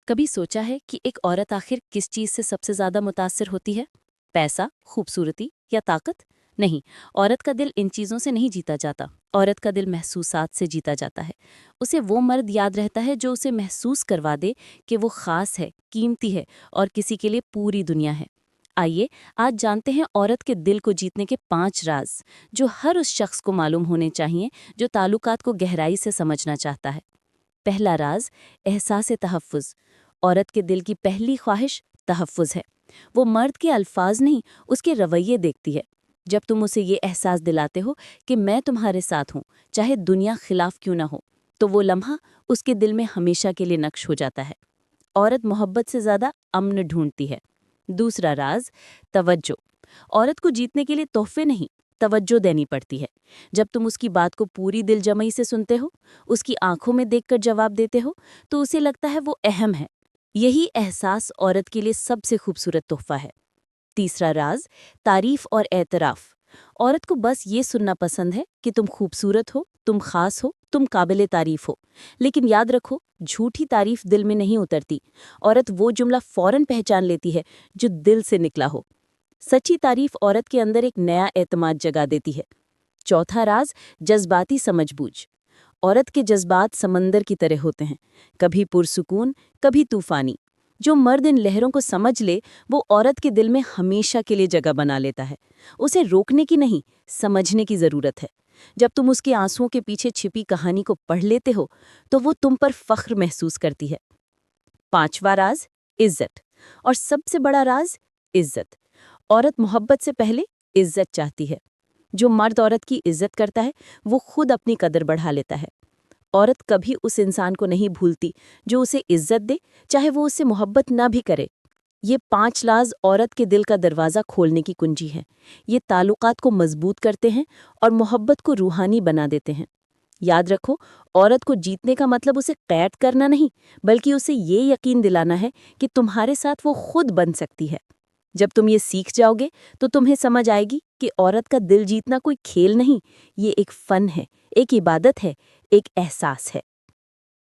कभी सोचा है कि एक औरत आखिर किस चीज़ से सबसे ज़्यादा मुतासिर होती है? पैसा, खूबसूरती या ताकत? नहीं, औरत का दिल इन चीज़ों से नहीं जीता जाता। औरत का दिल महसूसात से जीता जाता है। उसे वो मर्द याद रहता है जो उसे महसूस करवा दे कि वो ख़ास है, कीमती है और किसी के लिए पूरी दुनिया है। आइए, आज जानते हैं औरत के दिल को जीतने के 5 राज, जो हर उस शख्स को मालूम होने चाहिए जो ताल्लुकात को गहराई से समझना चाहता है। पहला राज, एहसास तहफ़्फ़ुज़। औरत के दिल की पहली ख्वाहिश तहफ़्फ़ुज़ है। वो मर्द के अल्फाज नहीं, उसके रवैये देखती है। जब तुम उसे ये एहसास दिलाते हो कि मैं तुम्हारे साथ हूँ, चाहे दुनिया खिलाफ क्यों ना हो, तो वो लम्हा उसके दिल में हमेशा के लिए नक्श हो जाता है। औरत मोहब्बत से ज़्यादा अमन ढूंढती है। दूसरा राज, तवज्जो। औरत को जीतने के लिए तोहफे नहीं, तवज्जो देनी पड़ती है। जब तुम उसकी बात को पूरी दिलजमई से सुनते हो, उसकी आंखों में देखकर जवाब देते हो, तो उसे लगता है वो अहम है। यही एहसास औरत के लिए सबसे खूबसूरत तोहफा है। तीसरा राज, तारीफ और एतराफ़। औरत को बस ये सुनना पसंद है कि तुम खूबसूरत हो, तुम खास हो, तुम काबिले तारीफ हो। लेकिन याद रखो, झूठी तारीफ दिल में नहीं उतरती। औरत वो जुमला फौरन पहचान लेती है जो दिल से निकला हो। सच्ची तारीफ औरत के अंदर एक नया एतमाद जगा देती है। चौथा राज, जज्बाती समझबूझ। औरत के जज्बात समंदर की तरह होते हैं, कभी पुरसुकून, कभी तूफानी। जो मर्द इन लहरों को समझ ले, वो औरत के दिल में हमेशा के लिए जगह बना लेता है। उसे रोकने की नहीं, समझने की जरूरत है। जब तुम उसके आंसुओं के पीछे छिपी कहानी को पढ़ लेते हो, तो वो तुम पर फख्र महसूस करती है। पांचवा राज, इज्जत। और सबसे बड़ा राज, इज्जत। औरत मोहब्बत से पहले इज्जत चाहती है। जो मर्द औरत की इज्जत करता है, वो खुद अपनी कदर बढ़ा लेता है। औरत कभी उस इंसान को नहीं भूलती जो उसे इज्जत दे, चाहे वो उससे मोहब्बत ना भी करे। ये 5 लाज औरत के दिल का दरवाज़ा खोलने की कुंजी है। ये ताल्लुकात को मजबूत करते हैं और मोहब्बत को रूहानी बना देते हैं। याद रखो, औरत को जीतने का मतलब उसे कैद करना नहीं, बल्कि उसे ये यकीन दिलाना है कि तुम्हारे साथ वो खुद बन सकती है। जब तुम ये सीख जाओगे, तो तुम्हें समझ आएगी कि औरत का दिल जीतना कोई खेल नहीं, ये एक फ़न है, एक इबादत है, एक एहसास है।